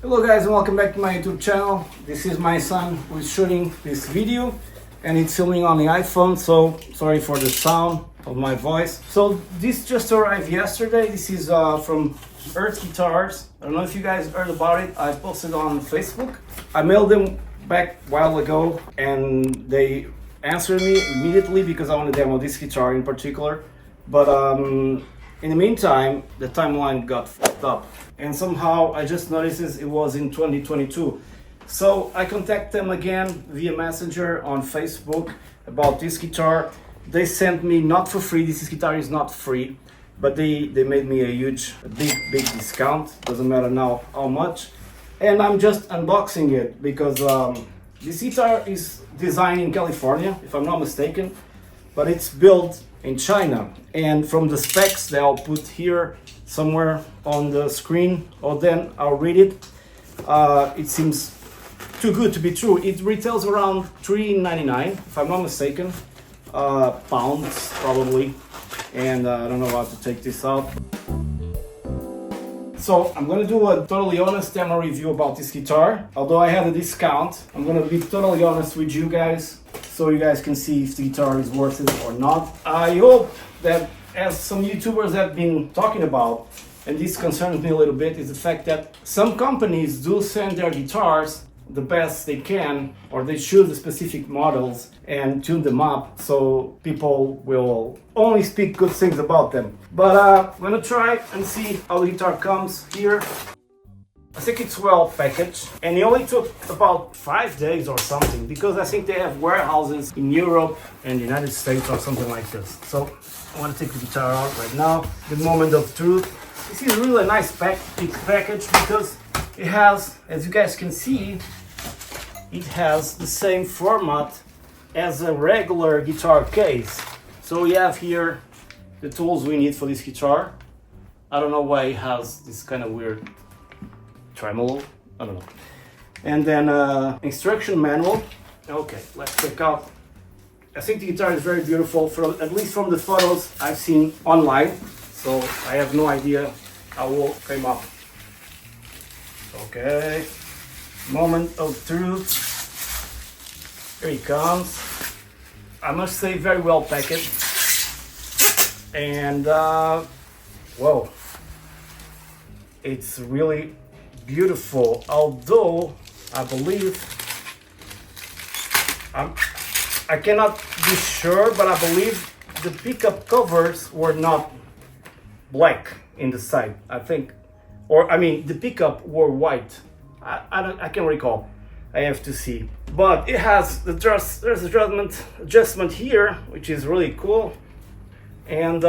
Hello guys and welcome back to my YouTube channel. This is my son who is shooting this video and it's filming on the iPhone, so sorry for the sound of my voice. So this just arrived yesterday. This is from EART Guitars. I don't know if you guys heard about it. I posted on Facebook. I mailed them back a while ago and they answered me immediately because I want to demo this guitar in particular. But in the meantime, the timeline got fucked up. And somehow I just noticed it was in 2022. So I contacted them again via Messenger on Facebook about this guitar. They sent me not for free, this guitar is not free, but they made me a big discount, doesn't matter now how much. And I'm just unboxing it because this guitar is designed in California, if I'm not mistaken, but it's built in China. And from the specs that I'll put here somewhere on the screen, or then I'll read it. It seems too good to be true. It retails around $3.99, if I'm not mistaken, pounds probably. And I don't know how to take this out. So I'm gonna do a totally honest demo review about this guitar. Although I had a discount, I'm gonna be totally honest with you guys, so you guys can see if the guitar is worth it or not. I hope that, as some YouTubers have been talking about, and this concerns me a little bit, is the fact that some companies do send their guitars the best they can, or they choose the specific models and tune them up so people will only speak good things about them. But I'm gonna try and see how the guitar comes here. I think it's well packaged, and it only took about 5 days or something, because I think they have warehouses in Europe and the United States or something like this. So I want to take the guitar out right now, the moment of truth. This is really a nice big package because it has, as you guys can see, it has the same format as a regular guitar case. So we have here the tools we need for this guitar. I don't know why it has this kind of weird tremolo, I don't know. And then instruction manual. Okay, let's check out. I think the guitar is very beautiful, at least from the photos I've seen online. So I have no idea how it will come up. Okay, moment of truth. Here he comes. I must say, very well packaged. And whoa, it's really beautiful. Although I believe I cannot be sure, but I believe the pickup covers were not black in the side. I think, or I mean, the pickup were white. I can't recall. I have to see. But it has there's adjustment here, which is really cool. And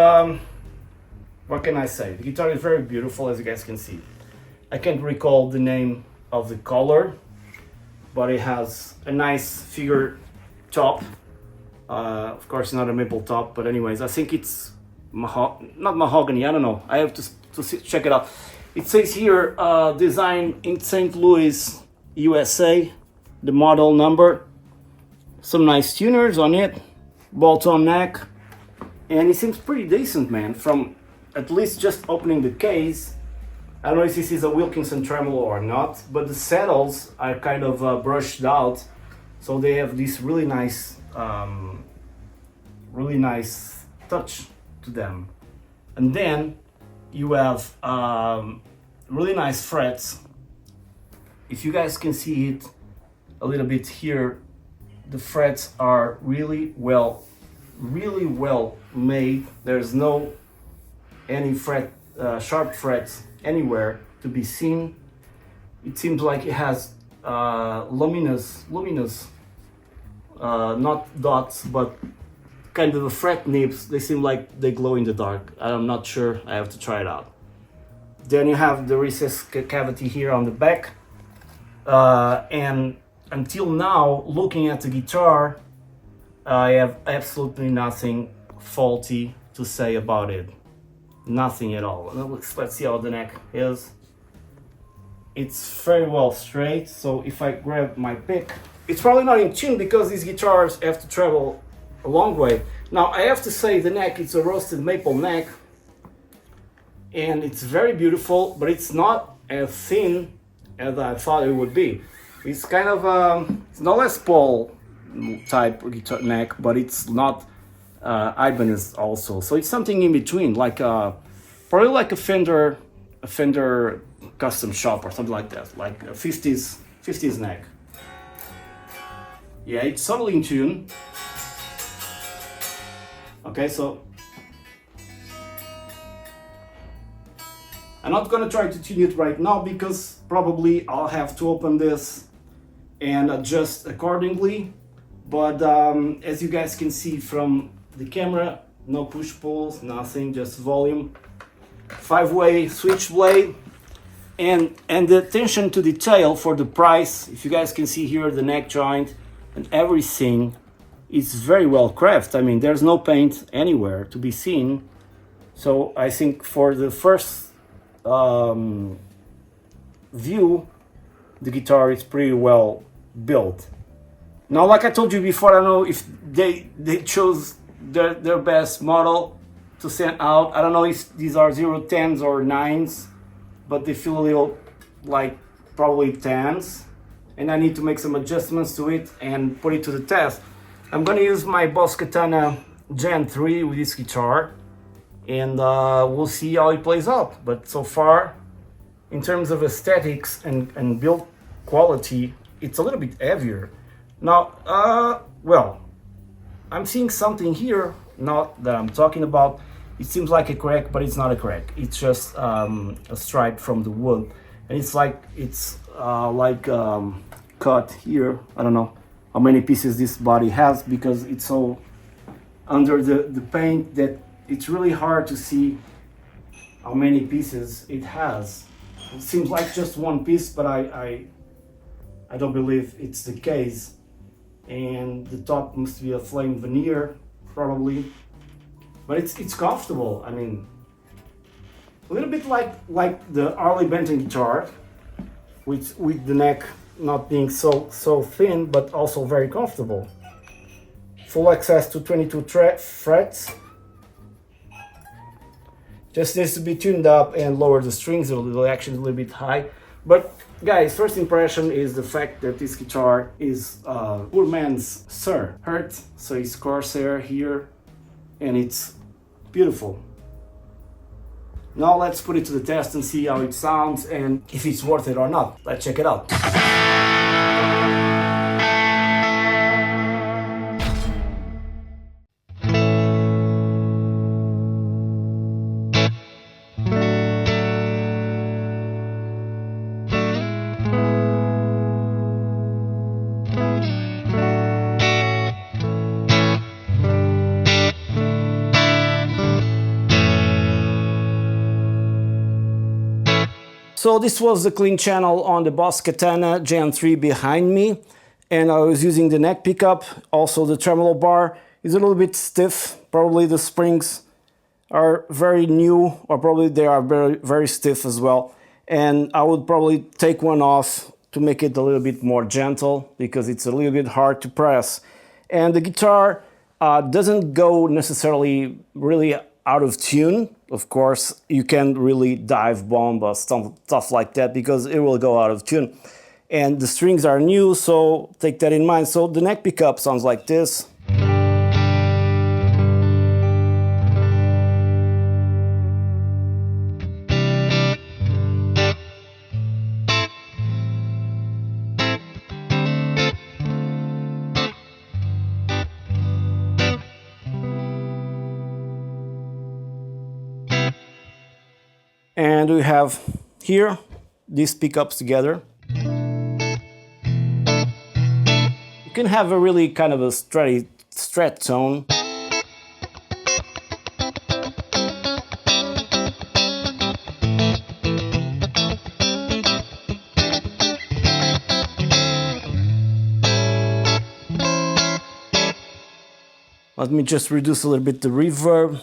what can I say? The guitar is very beautiful, as you guys can see. I can't recall the name of the color, but it has a nice figure top. Of course, not a maple top, but anyways, I think it's not mahogany. I don't know. I have to check it out. It says here, designed in St. Louis, USA. The model number. Some nice tuners on it. Bolt-on neck, and it seems pretty decent, man. From at least just opening the case. I don't know if this is a Wilkinson tremolo or not, but the saddles are kind of brushed out, so they have this really nice touch to them. And then you have really nice frets. If you guys can see it a little bit here, the frets are really well made. There's no any sharp frets anywhere to be seen. It seems like it has luminous, not dots, but kind of the fret nibs. They seem like they glow in the dark. I'm not sure, I have to try it out. Then you have the recessed cavity here on the back. And until now, looking at the guitar, I have absolutely nothing faulty to say about it. Nothing at all. Let's see how the neck is. It's very well straight, so if I grab my pick, it's probably not in tune because these guitars have to travel a long way. Now I have to say the neck, it's a roasted maple neck, and it's very beautiful, but it's not as thin as I thought it would be. It's kind of it's not Les Paul type guitar neck, but it's not Ibanez also. So it's something in between, like probably like a Fender custom shop or something like that, like a 50s neck. Yeah, it's totally in tune. Okay, so I'm not gonna try to tune it right now because probably I'll have to open this and adjust accordingly. But as you guys can see from the camera, no push pulls, nothing, just volume, 5-way switch blade, and the attention to detail for the price. If you guys can see here, the neck joint and everything is very well crafted. I mean, there's no paint anywhere to be seen. So I think for the first view, the guitar is pretty well built. Now, like I told you before, I don't know if they chose their best model to send out. I don't know if these are 010s or 9s, but they feel a little like probably 10s, and I need to make some adjustments to it and put it to the test. I'm gonna use my Boss Katana Gen 3 with this guitar, and we'll see how it plays out. But so far, in terms of aesthetics and build quality, it's a little bit heavier. Now, well, I'm seeing something here, not that I'm talking about. It seems like a crack, but it's not a crack. It's just a stripe from the wood, and it's like cut here. I don't know how many pieces this body has because it's so under the paint that it's really hard to see how many pieces it has. It seems like just one piece, but I don't believe it's the case. And the top must be a flame veneer, probably. But it's comfortable. I mean, a little bit like the Harley Benton guitar, with the neck not being so thin, but also very comfortable. Full access to 22 frets. Just needs to be tuned up and lower the strings. The action is a little bit high. But guys, first impression is the fact that this guitar is poor man's Sir EART. So it's Corsair here, and it's beautiful. Now let's put it to the test and see how it sounds and if it's worth it or not. Let's check it out. So this was the clean channel on the Boss Katana Gen 3 behind me, and I was using the neck pickup. Also the tremolo bar is a little bit stiff. Probably the springs are very new, or probably they are very, very stiff as well. And I would probably take one off to make it a little bit more gentle because it's a little bit hard to press. And the guitar doesn't go necessarily really out of tune. Of course, you can really dive bomb or stuff like that because it will go out of tune. And the strings are new, so take that in mind. So the neck pickup sounds like this. And we have here these pickups together. You can have a really kind of a strat tone. Let me just reduce a little bit the reverb.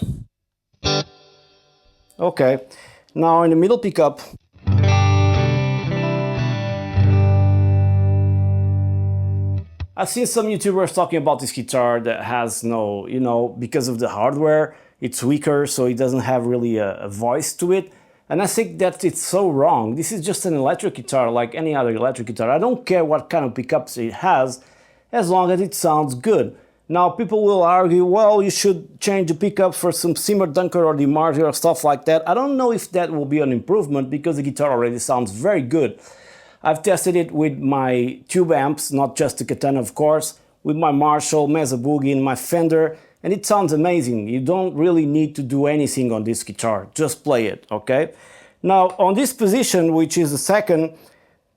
Okay. Now in the middle pickup, I've seen some YouTubers talking about this guitar that has no, because of the hardware, it's weaker, so it doesn't have really a voice to it. And I think that it's so wrong. This is just an electric guitar like any other electric guitar. I don't care what kind of pickups it has, as long as it sounds good. Now people will argue, well, you should change the pickups for some Simmer Dunker or the Marty or stuff like that. I don't know if that will be an improvement because the guitar already sounds very good. I've tested it with my tube amps, not just the Katana of course, with my Marshall, Mesa Boogie and my Fender, and it sounds amazing. You don't really need to do anything on this guitar, just play it, okay? Now on this position, which is the second,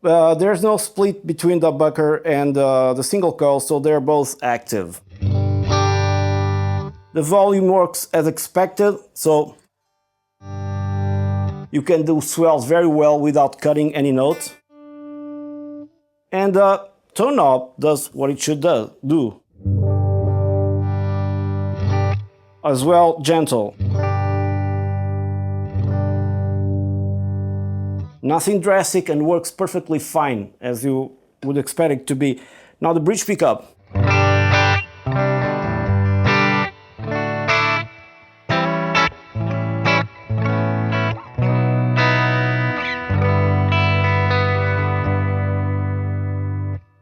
there's no split between the humbucker and the single coil, so they're both active. The volume works as expected, so you can do swells very well without cutting any notes. And the tone knob does what it should do. As well, gentle. Nothing drastic and works perfectly fine, as you would expect it to be. Now the bridge pickup.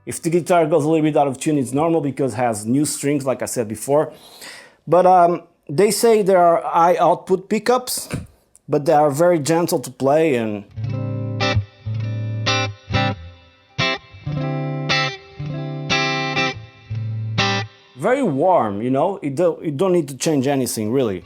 If the guitar goes a little bit out of tune, it's normal because it has new strings, like I said before. But they say there are high output pickups, but they are very gentle to play and very warm, you know, you don't need to change anything really.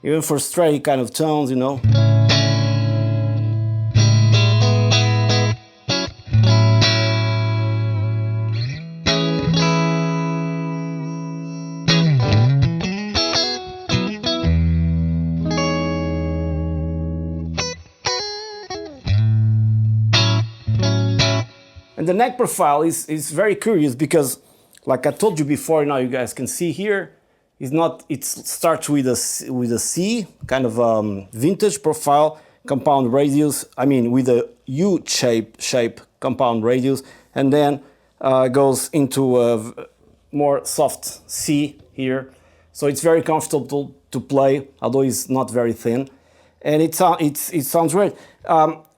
Even for stray kind of tones, you know. And the neck profile is very curious because, like I told you before, now you guys can see here, it starts with a C, kind of vintage profile, compound radius, I mean with a U-shape compound radius, and then goes into a more soft C here. So it's very comfortable to play, although it's not very thin. And it sounds great.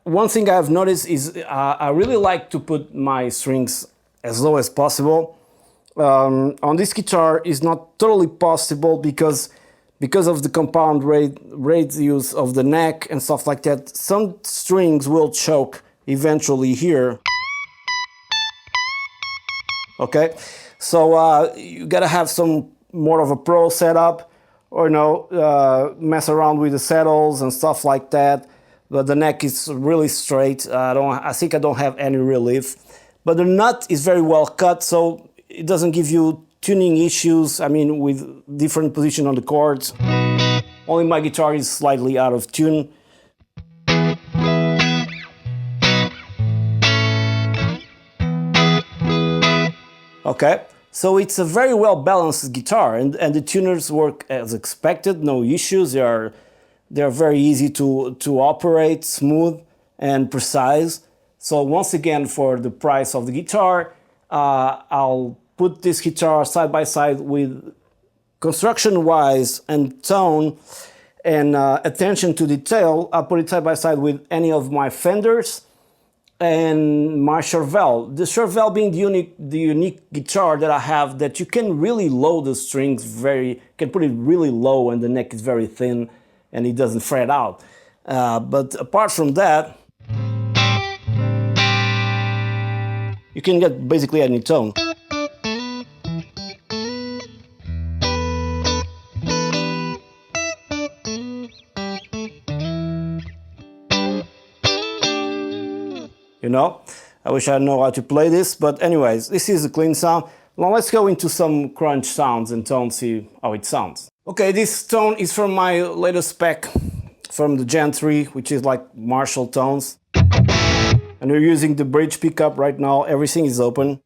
One thing I've noticed is I really like to put my strings as low as possible. On this guitar is not totally possible because of the compound radius of the neck and stuff like that. Some strings will choke eventually here. Okay, so you gotta have some more of a pro setup, or mess around with the saddles and stuff like that. But the neck is really straight. I think I don't have any relief. But the nut is very well cut, so it doesn't give you tuning issues, I mean, with different position on the chords. Only my guitar is slightly out of tune. Okay, so it's a very well balanced guitar, and the tuners work as expected, no issues. They're very easy to operate, smooth and precise. So once again, for the price of the guitar, I'll put this guitar side by side with construction-wise and tone and attention to detail. I'll put it side by side with any of my Fenders and my Charvel. The Charvel being the unique guitar that I have, that you can really low the strings can put it really low and the neck is very thin and it doesn't fret out. But apart from that, you can get basically any tone. You know, I wish I know how to play this, but anyways, this is a clean sound. Now let's go into some crunch sounds and tone, see how it sounds. Okay, this tone is from my latest spec from the Gen 3, which is like Marshall tones. And we're using the bridge pickup right now, everything is open.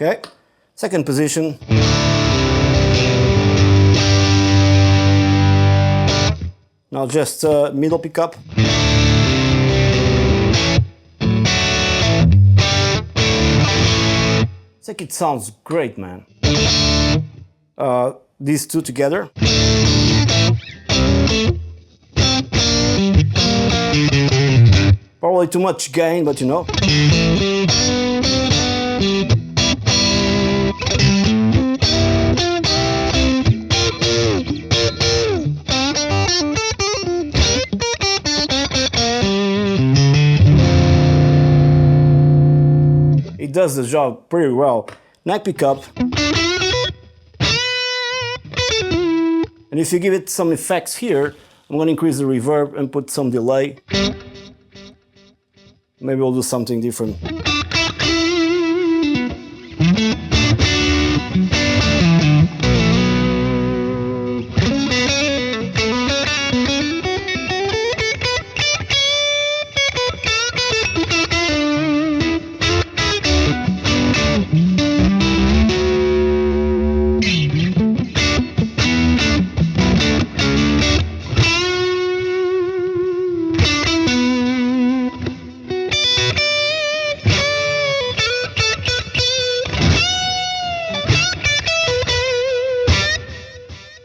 Okay, second position. Now just middle pickup. I think it sounds great, man. These two together. Probably too much gain, but you know. It does the job pretty well. Neck pickup. And if you give it some effects here, I'm going to increase the reverb and put some delay. Maybe we'll do something different.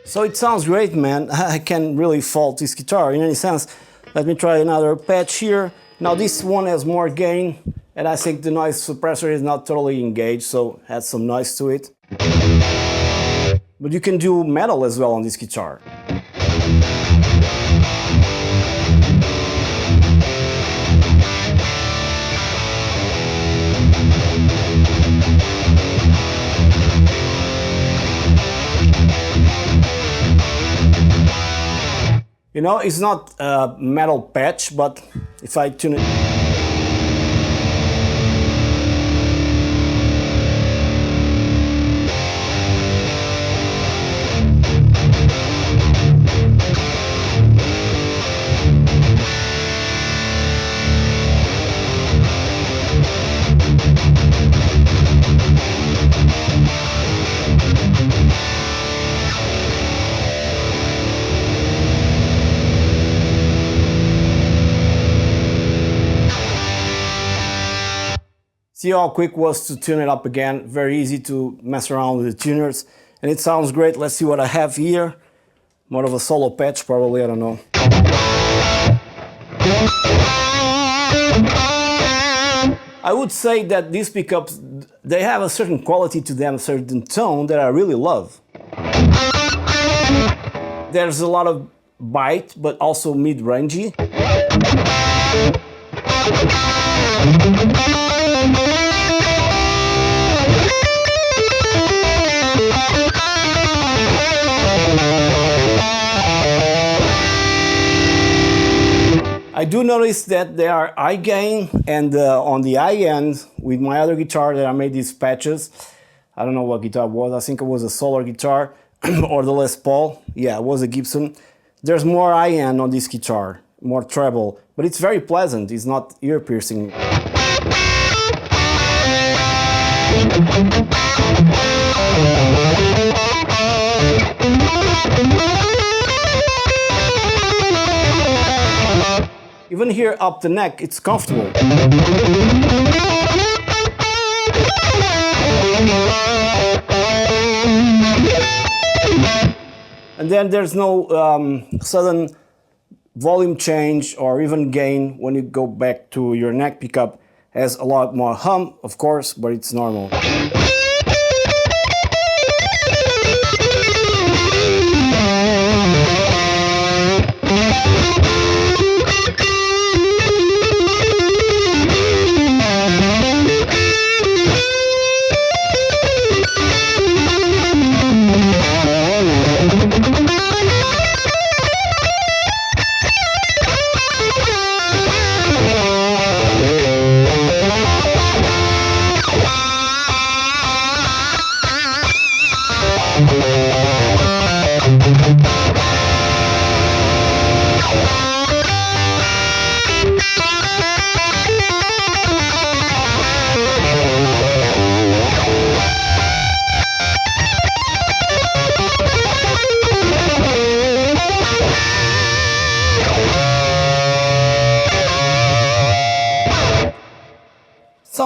So it sounds great, man. I can't really fault this guitar in any sense. Let me try another patch here. Now this one has more gain, and I think the noise suppressor is not totally engaged, so adds some noise to it. But you can do metal as well on this guitar. You know, it's not a metal patch, but if I tune it... See how quick it was to tune it up again. Very easy to mess around with the tuners. And it sounds great. Let's see what I have here. More of a solo patch, probably, I don't know. I would say that these pickups, they have a certain quality to them, a certain tone that I really love. There's a lot of bite, but also mid-rangey. I do notice that they are high gain, and on the high end, with my other guitar that I made these patches, I don't know what guitar it was, I think it was a Solar guitar, or the Les Paul, yeah, it was a Gibson. There's more high end on this guitar, more treble, but it's very pleasant, it's not ear piercing. Even here up the neck, it's comfortable. And then there's no sudden volume change or even gain when you go back to your neck pickup. Has a lot more hum, of course, but it's normal.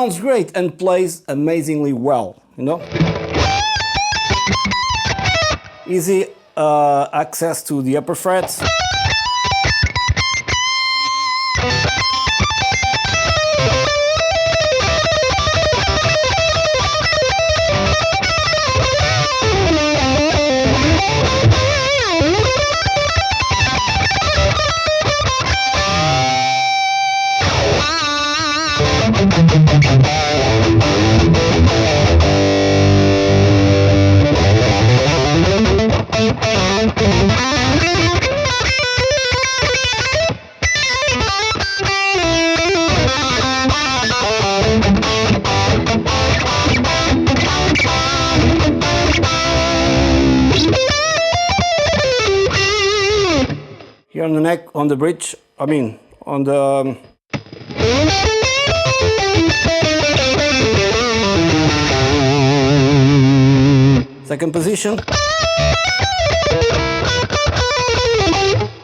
sounds great and plays amazingly well, you know. Easy access to the upper frets. Here on the neck, on the bridge, I mean, on the second position.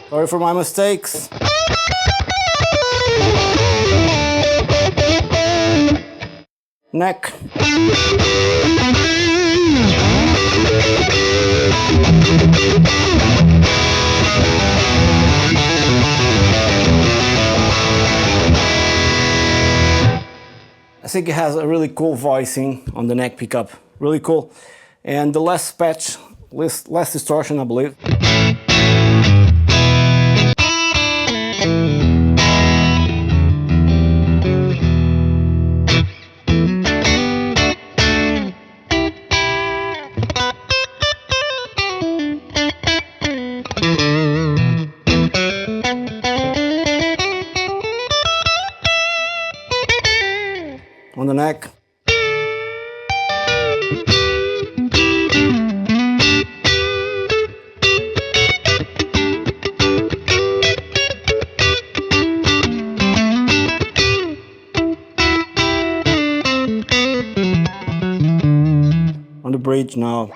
Sorry for my mistakes. Neck. I think it has a really cool voicing on the neck pickup, really cool. And the less patch, less distortion, I believe. On the neck. On the bridge now.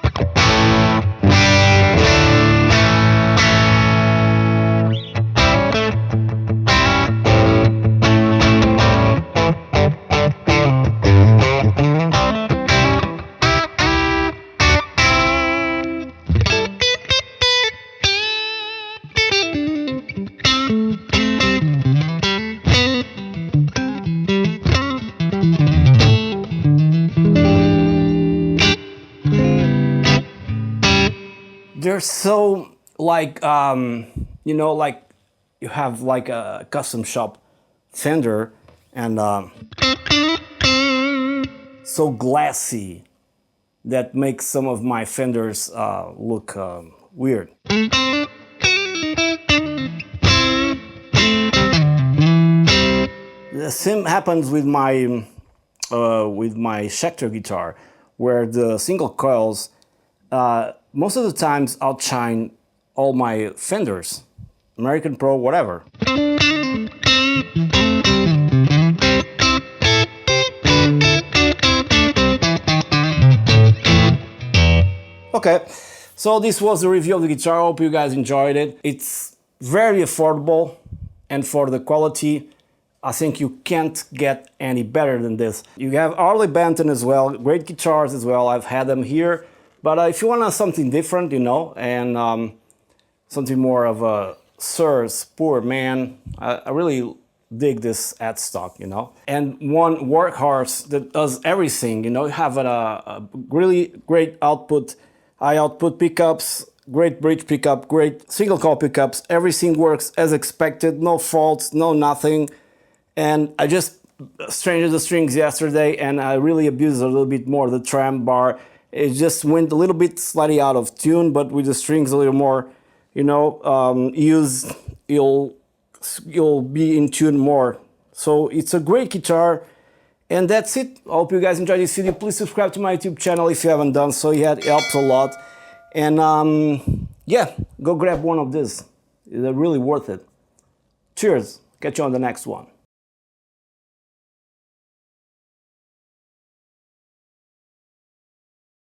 They're so like, you know, like you have like a custom shop Fender and so glassy that makes some of my Fenders look weird. The same happens with my Schecter guitar, where the single coils most of the times outshine all my Fenders, American Pro, whatever. Okay, so this was the review of the guitar. I hope you guys enjoyed it. It's very affordable, and for the quality, I think you can't get any better than this. You have Harley Benton as well, great guitars as well. I've had them here. But if you want something different, you know, and something more of a Sirs, poor man, I really dig this headstock, you know. And one workhorse that does everything, you know. You have a really great output, high output pickups, great bridge pickup, great single coil pickups. Everything works as expected, no faults, no nothing. And I just changed the strings yesterday, and I really abused a little bit more the trem bar. It just went a little bit slightly out of tune, but with the strings a little more, you know, used, you'll be in tune more. So it's a great guitar, and that's it. I hope you guys enjoyed this video. Please subscribe to my YouTube channel if you haven't done so yet. It helps a lot. And yeah, go grab one of these. They're really worth it. Cheers. Catch you on the next one.